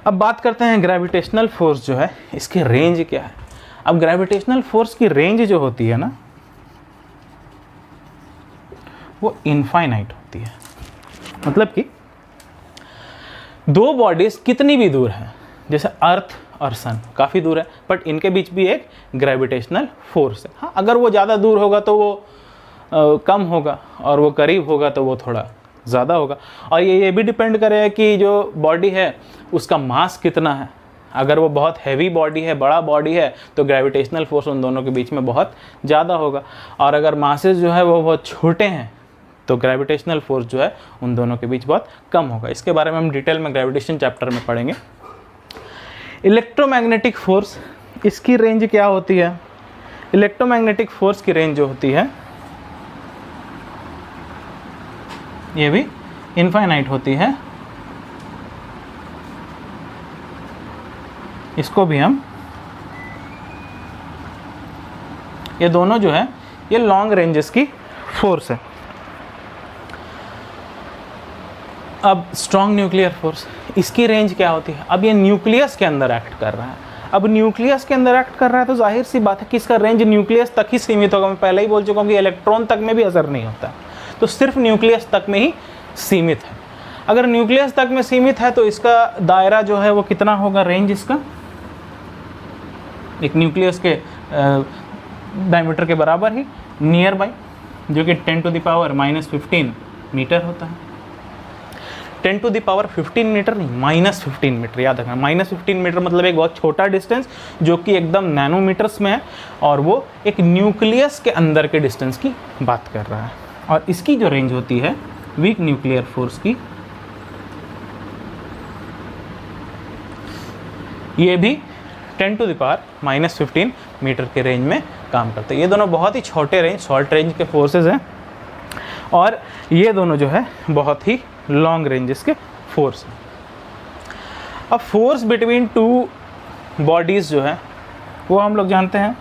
अब बात करते हैं ग्रेविटेशनल फोर्स जो है, इसकी रेंज क्या है। अब ग्रेविटेशनल फोर्स की रेंज जो होती है ना, वो इनफाइनाइट होती है। मतलब कि दो बॉडीज कितनी भी दूर हैं, जैसे अर्थ और सन काफ़ी दूर है, बट इनके बीच भी एक ग्रेविटेशनल फोर्स है। हाँ, अगर वो ज़्यादा दूर होगा तो वो कम होगा, और वो करीब होगा तो वो थोड़ा ज़्यादा होगा। और ये भी डिपेंड करेगा कि जो बॉडी है उसका मास कितना है। अगर वो बहुत हैवी बॉडी है, बड़ा बॉडी है, तो ग्रेविटेशनल फोर्स उन दोनों के बीच में बहुत ज़्यादा होगा। और अगर मासेस जो है वो बहुत छोटे हैं, तो ग्रेविटेशनल फोर्स जो है उन दोनों के बीच बहुत कम होगा। इसके बारे में हम डिटेल में ग्रेविटेशन चैप्टर में पढ़ेंगे। इलेक्ट्रोमैग्नेटिक फोर्स, इसकी रेंज क्या होती है? इलेक्ट्रोमैग्नेटिक फोर्स की रेंज जो होती है, ये भी इनफाइनाइट होती है। इसको भी हम, ये दोनों जो है ये लॉन्ग रेंजेस की फोर्स है। अब स्ट्रॉन्ग न्यूक्लियर फोर्स, इसकी रेंज क्या होती है? अब ये न्यूक्लियस के अंदर एक्ट कर रहा है। अब न्यूक्लियस के अंदर एक्ट कर रहा है तो जाहिर सी बात है कि इसका रेंज न्यूक्लियस तक ही सीमित होगा। मैं पहले ही बोल चुका हूँ कि इलेक्ट्रॉन तक में भी असर नहीं होता है, तो सिर्फ न्यूक्लियस तक में ही सीमित है। अगर न्यूक्लियस तक में सीमित है तो इसका दायरा जो है वो कितना होगा, रेंज इसका एक न्यूक्लियस के डायमीटर के बराबर ही, नियर बाई, जो कि 10⁻⁻15 मीटर होता है। 10⁻15 मीटर नहीं, -15 मीटर, याद रखना। -15 मीटर मतलब एक बहुत छोटा डिस्टेंस जो कि एकदम नैनोमीटर्स में है, और वो एक न्यूक्लियस के अंदर के डिस्टेंस की बात कर रहा है। और इसकी जो रेंज होती है वीक न्यूक्लियर फोर्स की, ये भी 10⁻⁻15 मीटर के रेंज में काम करते हैं। ये दोनों बहुत ही छोटे रेंज, शॉर्ट रेंज के फोर्सेस हैं, और ये दोनों जो है बहुत ही लॉन्ग रेंजेस के फोर्स हैं। अब फोर्स बिटवीन टू बॉडीज़ जो है वो हम लोग जानते हैं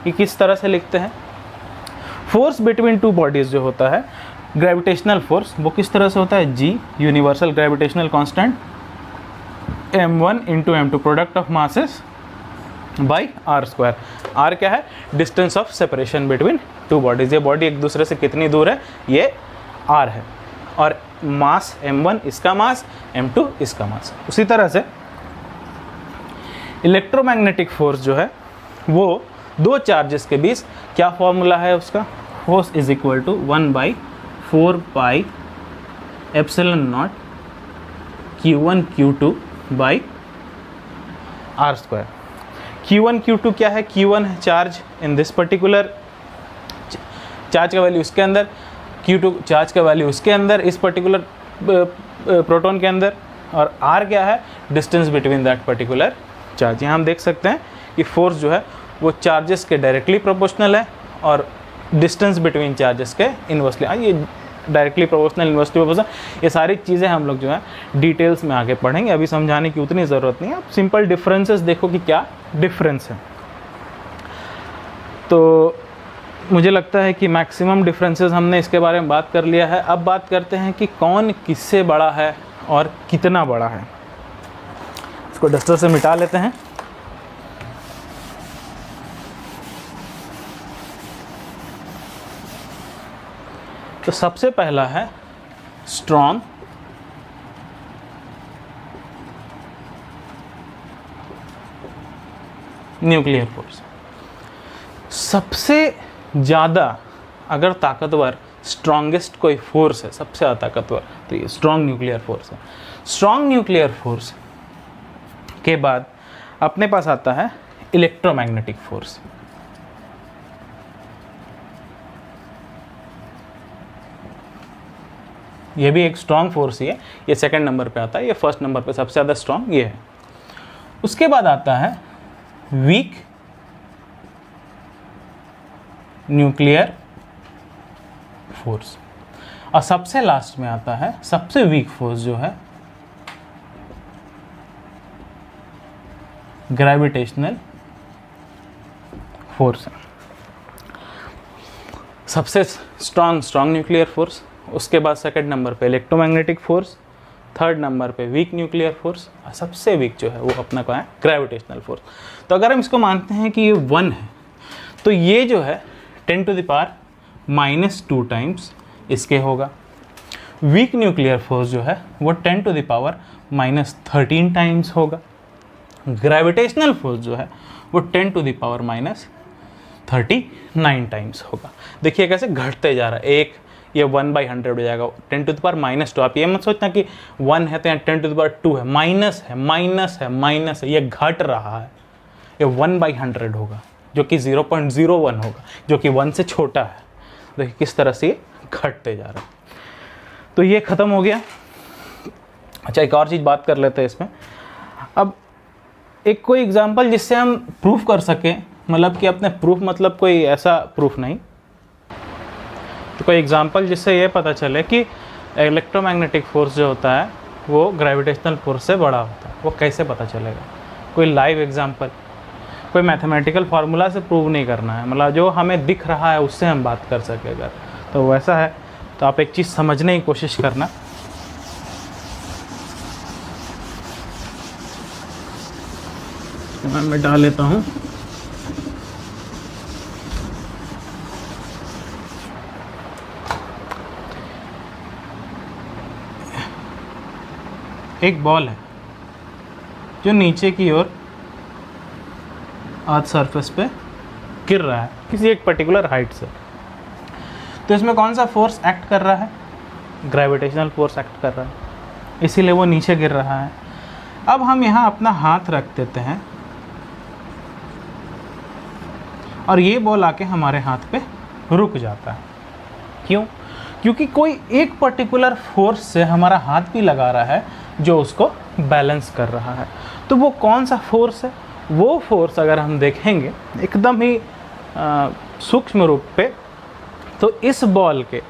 कि किस तरह से लिखते हैं। फोर्स बिटवीन टू बॉडीज़ जो होता है, ग्रेविटेशनल फोर्स, वो किस तरह से होता है? G, universal gravitational constant, m1 × m2, product of masses by r²। r क्या है? Distance of separation between two bodies. ये बॉडी एक दूसरे से कितनी दूर है, ये r है। और मास m1 इसका मास, m2 इसका मास। उसी तरह से इलेक्ट्रोमैग्नेटिक फोर्स जो है वो दो चार्जेस के बीच, क्या फॉर्मूला है उसका? Force is equal to 1/4πε0 Q1 Q2 by r²। Q1 Q2 क्या है? Q1 है charge in this particular, charge का वैल्यू उसके अंदर, Q2 चार्ज का वैल्यू उसके अंदर, इस पर्टिकुलर प्रोटॉन के अंदर, और r क्या है? Distance between that particular charge. यहाँ हम देख सकते हैं कि फोर्स जो है वो चार्जेस के डायरेक्टली प्रोपोर्शनल है, और डिस्टेंस बिटवीन चार्जेस के इन्वर्सली। ये डायरेक्टली प्रोपोर्शनल, इन्वर्सली प्रोपोर्शनल, ये सारी चीज़ें हम लोग जो है डिटेल्स में आगे पढ़ेंगे, अभी समझाने की उतनी ज़रूरत नहीं है। आप सिंपल डिफरेंसेस देखो कि क्या डिफरेंस है। तो मुझे लगता है कि मैक्सिमम डिफरेंसेस हमने इसके बारे में बात कर लिया है। अब बात करते हैं कि कौन किससे बड़ा है और कितना बड़ा है। इसको डस्टर से मिटा लेते हैं। तो सबसे पहला है स्ट्रॉन्ग न्यूक्लियर फोर्स। सबसे ज़्यादा अगर ताकतवर स्ट्रॉन्गेस्ट कोई फोर्स है, सबसे ज़्यादा ताकतवर, तो ये स्ट्रॉन्ग न्यूक्लियर फोर्स है। स्ट्रॉन्ग न्यूक्लियर फोर्स के बाद अपने पास आता है इलेक्ट्रोमैग्नेटिक फोर्स। ये भी एक स्ट्रॉन्ग फोर्स ही है, ये सेकंड नंबर पे आता है, ये फर्स्ट नंबर पे सबसे ज़्यादा स्ट्रॉन्ग ये है। उसके बाद आता है वीक न्यूक्लियर फोर्स, और सबसे लास्ट में आता है सबसे वीक फोर्स जो है ग्रेविटेशनल फोर्स है। सबसे स्ट्रॉन्ग न्यूक्लियर फोर्स, उसके बाद सेकंड नंबर पे इलेक्ट्रोमैग्नेटिक फोर्स, थर्ड नंबर पे वीक न्यूक्लियर फोर्स, और सबसे वीक जो है वो अपना क्या है, ग्रेविटेशनल फोर्स। तो अगर हम इसको मानते हैं कि ये 1 है, तो ये जो है 10⁻⁻² टाइम्स इसके होगा। वीक न्यूक्लियर फोर्स जो है वो 10⁻⁻13 टाइम्स होगा। ग्रेविटेशनल फोर्स जो है वो 10⁻39 टाइम्स होगा। देखिए कैसे घटते जा रहा है, एक ये 1/100 हो जाएगा, 10⁻²। आप ये मत सोचना कि 1 है तो यहाँ 10⁻² है, माइनस है, माइनस है, माइनस है, ये घट रहा है। ये 1/100 होगा, जो कि 0.01 होगा, जो कि 1 से छोटा है। देखिए किस तरह से ये घटते जा रहा है। तो ये ख़त्म हो गया। अच्छा, एक और चीज़ बात कर लेते हैं इसमें। अब एक कोई एग्जांपल जिससे हम प्रूफ कर सकें, मतलब कि अपने प्रूफ मतलब कोई ऐसा प्रूफ नहीं, तो कोई एग्जांपल जिससे ये पता चले कि इलेक्ट्रोमैग्नेटिक फोर्स जो होता है वो ग्रेविटेशनल फोर्स से बड़ा होता है, वो कैसे पता चलेगा? कोई लाइव एग्जांपल, कोई मैथमेटिकल फार्मूला से प्रूव नहीं करना है, मतलब जो हमें दिख रहा है उससे हम बात कर सकेगा। तो वैसा है, तो आप एक चीज़ समझने की कोशिश करना। मैं मिटा लेता हूँ। एक बॉल है जो नीचे की ओर अर्थ सरफेस पे गिर रहा है किसी एक पर्टिकुलर हाइट से। तो इसमें कौन सा फोर्स एक्ट कर रहा है? ग्रेविटेशनल फोर्स एक्ट कर रहा है, इसीलिए वो नीचे गिर रहा है। अब हम यहाँ अपना हाथ रख देते हैं और ये बॉल आके हमारे हाथ पे रुक जाता है। क्यों? क्योंकि कोई एक पर्टिकुलर फोर्स से हमारा हाथ भी लगा रहा है जो उसको बैलेंस कर रहा है। तो वो कौन सा फोर्स है? वो फोर्स अगर हम देखेंगे एकदम ही सूक्ष्म रूप पे, तो इस बॉल के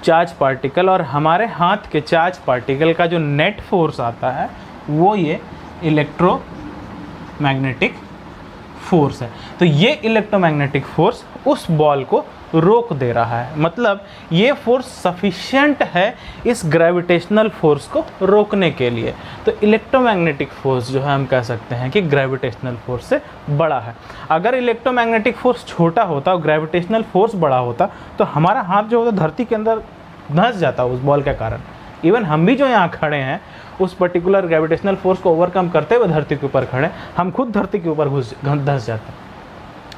चार्ज पार्टिकल और हमारे हाथ के चार्ज पार्टिकल का जो नेट फोर्स आता है वो ये इलेक्ट्रोमैग्नेटिक फोर्स है। तो ये इलेक्ट्रोमैग्नेटिक फोर्स उस बॉल को रोक दे रहा है, मतलब ये फोर्स सफिशिएंट है इस ग्रेविटेशनल फोर्स को रोकने के लिए। तो इलेक्ट्रोमैग्नेटिक फोर्स जो है हम कह सकते हैं कि ग्रेविटेशनल फोर्स से बड़ा है। अगर इलेक्ट्रोमैग्नेटिक फोर्स छोटा होता और ग्रेविटेशनल फोर्स बड़ा होता तो हमारा हाथ जो होता धरती के अंदर धंस जाता उस बॉल के कारण। इवन हम भी जो यहाँ खड़े हैं उस पर्टिकुलर ग्रेविटेशनल फोर्स को ओवरकम करते हुए धरती के ऊपर खड़े, हम खुद धरती के ऊपर धंस जाते हैं।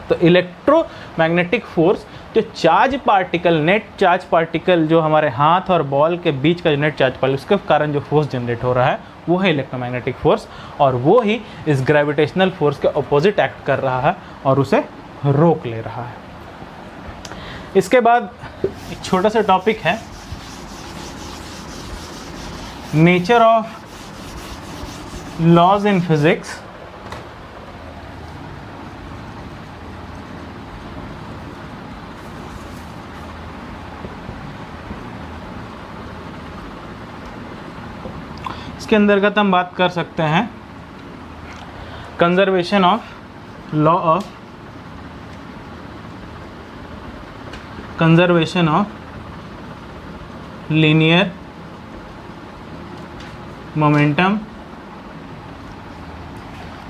तो इलेक्ट्रोमैग्नेटिक फोर्स जो charge particle, net charge particle जो हमारे हाथ और बॉल के बीच का नेट चार्ज पार्टिकल, उसके कारण जो फोर्स जनरेट हो रहा है वो है इलेक्ट्रोमैग्नेटिक फोर्स, और वो ही इस ग्रेविटेशनल फोर्स के ऑपोजिट एक्ट कर रहा है और उसे रोक ले रहा है। इसके बाद एक छोटा सा टॉपिक है nature of laws in physics. इसके अंतर्गत हम बात कर सकते हैं conservation of law of conservation of linear momentum,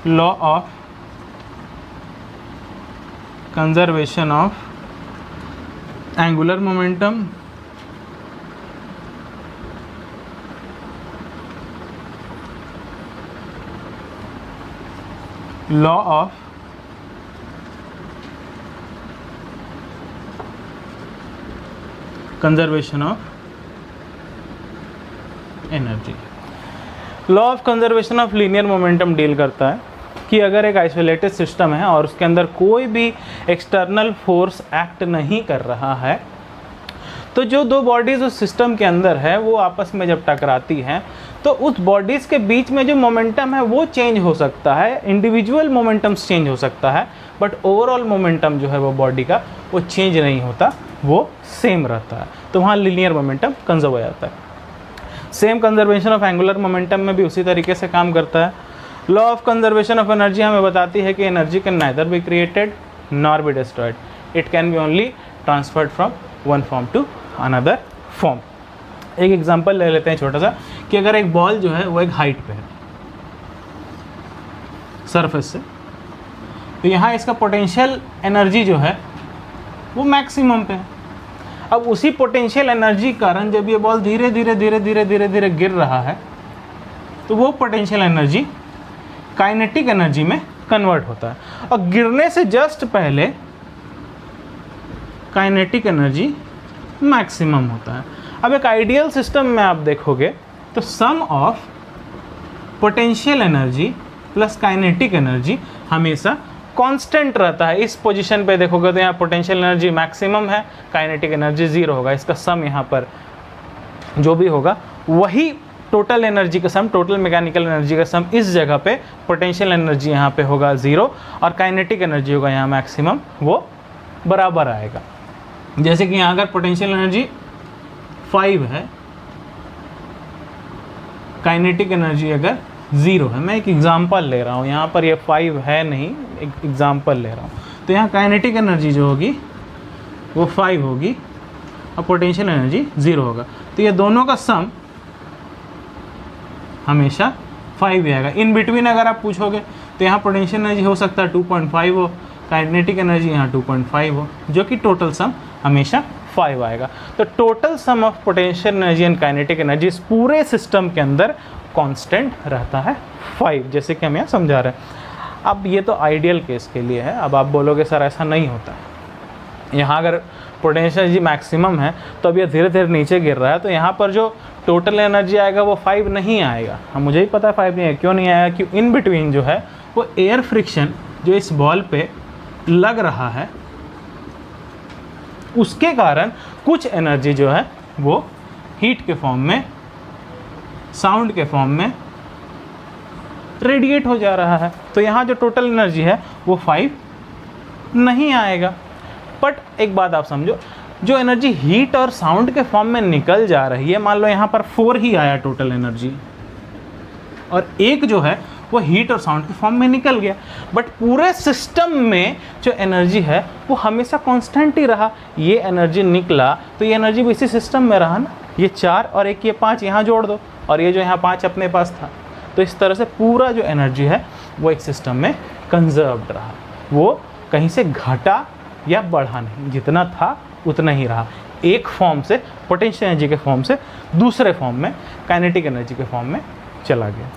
law of conservation of angular momentum, law of conservation of energy. Law of conservation of linear momentum deal करता है कि अगर एक आइसोलेटेड सिस्टम है और उसके अंदर कोई भी एक्सटर्नल फोर्स एक्ट नहीं कर रहा है, तो जो दो बॉडीज़ उस सिस्टम के अंदर है वो आपस में जब टकराती हैं तो उस बॉडीज़ के बीच में जो मोमेंटम है वो चेंज हो सकता है, इंडिविजुअल मोमेंटम्स चेंज हो सकता है, बट ओवरऑल मोमेंटम जो है वो बॉडी का वो चेंज नहीं होता, वो सेम रहता है। तो वहाँ लीनियर मोमेंटम कंजर्व हो जाता है। Same conservation of angular momentum में भी उसी तरीके से काम करता है। Law of conservation of energy हमें बताती है कि energy can neither be created nor be destroyed, it can be only transferred from one form to another form. एक एग्जांपल ले लेते हैं छोटा सा, कि अगर एक बॉल जो है वो एक हाइट पे है सरफेस से, तो यहाँ इसका पोटेंशियल एनर्जी जो है वो मैक्सिमम पे है। अब उसी पोटेंशियल एनर्जी कारण जब ये बॉल धीरे धीरे धीरे धीरे धीरे धीरे गिर रहा है तो वो पोटेंशियल एनर्जी काइनेटिक एनर्जी में कन्वर्ट होता है, और गिरने से जस्ट पहले काइनेटिक एनर्जी मैक्सिमम होता है। अब एक आइडियल सिस्टम में आप देखोगे तो sum of potential energy plus kinetic energy हमेशा कांस्टेंट रहता है। इस पोजीशन पे देखोगे तो यहाँ पोटेंशियल एनर्जी मैक्सिमम है, काइनेटिक एनर्जी ज़ीरो होगा, इसका सम यहाँ पर जो भी होगा वही टोटल एनर्जी का सम, टोटल मैकेनिकल एनर्जी का सम इस जगह पे पोटेंशियल एनर्जी यहाँ पे होगा ज़ीरो और काइनेटिक एनर्जी होगा यहाँ मैक्सिमम, वो बराबर आएगा। जैसे कि यहाँ अगर पोटेंशियल एनर्जी 5 है, काइनेटिक एनर्जी अगर 0 है, मैं एक एग्जांपल ले रहा हूँ, यहाँ पर ये 5 है नहीं, एक एग्जांपल ले रहा हूँ, तो यहाँ काइनेटिक एनर्जी जो होगी वो 5 होगी और पोटेंशियल एनर्जी 0 होगा, तो ये दोनों का सम हमेशा 5 आएगा। इन बिटवीन अगर आप पूछोगे तो यहाँ पोटेंशियल एनर्जी हो सकता है 2.5 हो, काइनेटिक एनर्जी यहाँ 2.5 हो, जो कि टोटल सम हमेशा 5 आएगा। तो total sum of potential energy and kinetic energy इस पूरे सिस्टम के अंदर कांस्टेंट रहता है 5, जैसे कि हम यहाँ समझा रहे हैं। अब ये तो आइडियल केस के लिए है, अब आप बोलोगे सर ऐसा नहीं होता है, यहाँ अगर पोटेंशियल एनर्जी मैक्सिमम है तो अब ये धीरे धीरे नीचे गिर रहा है, तो यहाँ पर जो टोटल एनर्जी आएगा वो 5 नहीं आएगा। हम मुझे ही पता है 5 नहीं है, क्यों नहीं आएगा, कि इन बिटवीन जो है वो एयर फ्रिक्शन जो इस बॉल पे लग रहा है उसके कारण कुछ एनर्जी जो है वो हीट के फॉर्म में, साउंड के फॉर्म में रेडिएट हो जा रहा है, तो यहाँ जो टोटल एनर्जी है वो 5 नहीं आएगा। बट एक बात आप समझो, जो एनर्जी हीट और साउंड के फॉर्म में निकल जा रही है, मान लो यहाँ पर 4 ही आया टोटल एनर्जी और एक जो है वो हीट और साउंड के फॉर्म में निकल गया, बट पूरे सिस्टम में जो एनर्जी है वो हमेशा कांस्टेंट ही रहा। ये एनर्जी निकला तो ये एनर्जी भी इसी सिस्टम में रहा ना, ये 4 और एक ये 5 यहाँ जोड़ दो और ये जो यहाँ 5 अपने पास था, तो इस तरह से पूरा जो एनर्जी है वो एक सिस्टम में कंजर्व्ड रहा, वो कहीं से घटा या बढ़ा नहीं, जितना था उतना ही रहा, एक फॉर्म से पोटेंशियल एनर्जी के फॉर्म से दूसरे फॉर्म में काइनेटिक एनर्जी के फॉर्म में चला गया।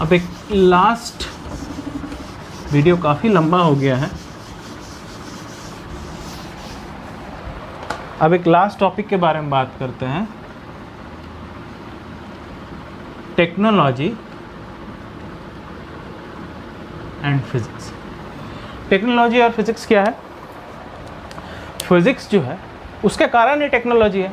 अब एक लास्ट, वीडियो काफ़ी लंबा हो गया है, अब एक लास्ट टॉपिक के बारे में बात करते हैं, टेक्नोलॉजी एंड फिजिक्स। टेक्नोलॉजी और फिजिक्स क्या है? फिजिक्स जो है उसके कारण ही टेक्नोलॉजी है।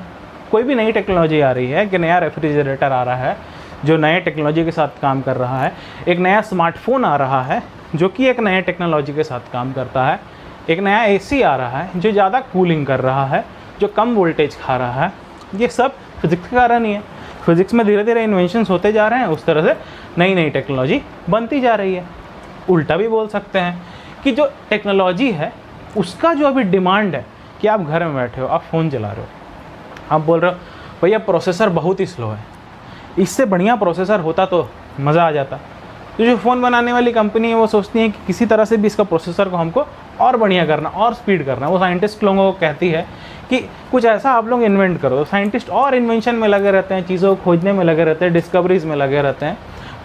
कोई भी नई टेक्नोलॉजी आ रही है, कि नया रेफ्रिजरेटर आ रहा है जो नए टेक्नोलॉजी के साथ काम कर रहा है, एक नया स्मार्टफोन आ रहा है जो कि एक नए टेक्नोलॉजी के साथ काम करता है, एक नया एसी आ रहा है जो ज़्यादा कूलिंग कर रहा है, जो कम वोल्टेज खा रहा है, ये सब फिजिक्स के कारण ही है। फिज़िक्स में धीरे धीरे इन्वेंशंस होते जा रहे हैं, उस तरह से नई नई टेक्नोलॉजी बनती जा रही है। उल्टा भी बोल सकते हैं कि जो टेक्नोलॉजी है उसका जो अभी डिमांड है कि आप घर में बैठे हो, आप फ़ोन चला रहे हो, आप बोल रहे हो भैया प्रोसेसर बहुत ही स्लो है, इससे बढ़िया प्रोसेसर होता तो मज़ा आ जाता। तो जो फ़ोन बनाने वाली कंपनी है वो सोचती है कि किसी तरह से भी इसका प्रोसेसर को हमको और बढ़िया करना और स्पीड करना। वो साइंटिस्ट लोगों को कहती है कि कुछ ऐसा आप लोग इन्वेंट करो। तो साइंटिस्ट और इन्वेंशन में लगे रहते हैं, चीज़ों को खोजने में लगे रहते हैं, डिस्कवरीज में लगे रहते हैं।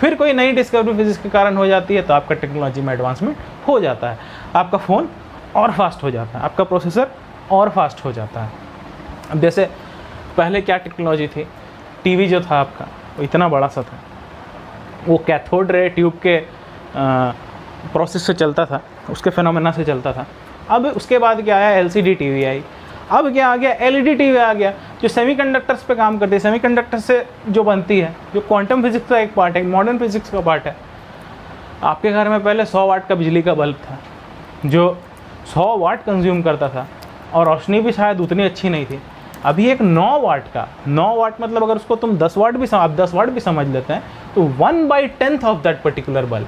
फिर कोई नई डिस्कवरी फिजिक्स के कारण हो जाती है तो आपका टेक्नोलॉजी में एडवांसमेंट हो जाता है, आपका फ़ोन और फास्ट हो जाता है, आपका प्रोसेसर और फास्ट हो जाता है। अब जैसे पहले क्या टेक्नोलॉजी थी, टीवी जो था आपका वो इतना बड़ा सा था, वो कैथोड रे ट्यूब के प्रोसेस से चलता था, उसके फिनोमेना से चलता था। अब उसके बाद क्या आया, एलसीडी टीवी आई। अब क्या आ गया, एलईडी टीवी आ गया जो सेमीकंडक्टर्स पे काम करती है। सेमीकंडक्टर से जो बनती है, जो क्वांटम फिजिक्स का एक पार्ट है, मॉडर्न फिजिक्स का पार्ट है। आपके घर में पहले 100 वाट का बिजली का बल्ब था जो 100 वाट कंज्यूम करता था और रोशनी भी शायद उतनी अच्छी नहीं थी। अभी एक 9 वाट का, 9 वाट मतलब अगर उसको तुम 10 वाट भी आप 10 वाट भी समझ लेते हैं तो 1/10 ऑफ दैट पर्टिकुलर बल्ब,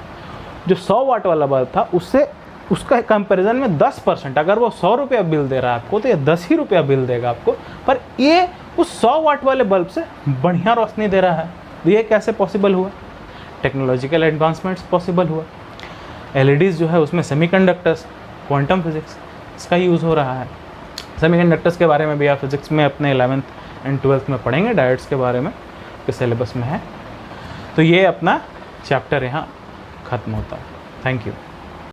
जो 100 वाट वाला बल्ब था, उससे उसका कंपैरिजन में 10%, अगर वो 100 रुपया बिल दे रहा है आपको तो ये 10 ही रुपया बिल देगा आपको, पर ये उस 100 वाट वाले बल्ब से बढ़िया रोशनी दे रहा है। तो ये कैसे पॉसिबल हुआ? टेक्नोलॉजिकल एडवांसमेंट्स पॉसिबल हुआ। एलईडीज़ जो है उसमें सेमीकंडक्टर्स, क्वांटम फिजिक्स इसका यूज़ हो रहा है। सेमीकंडक्टर्स के बारे में भी आप फिजिक्स में अपने 11th एंड 12th में पढ़ेंगे, डायोड्स के बारे में के सिलेबस में है। तो ये अपना चैप्टर यहाँ ख़त्म होता है। Thank you.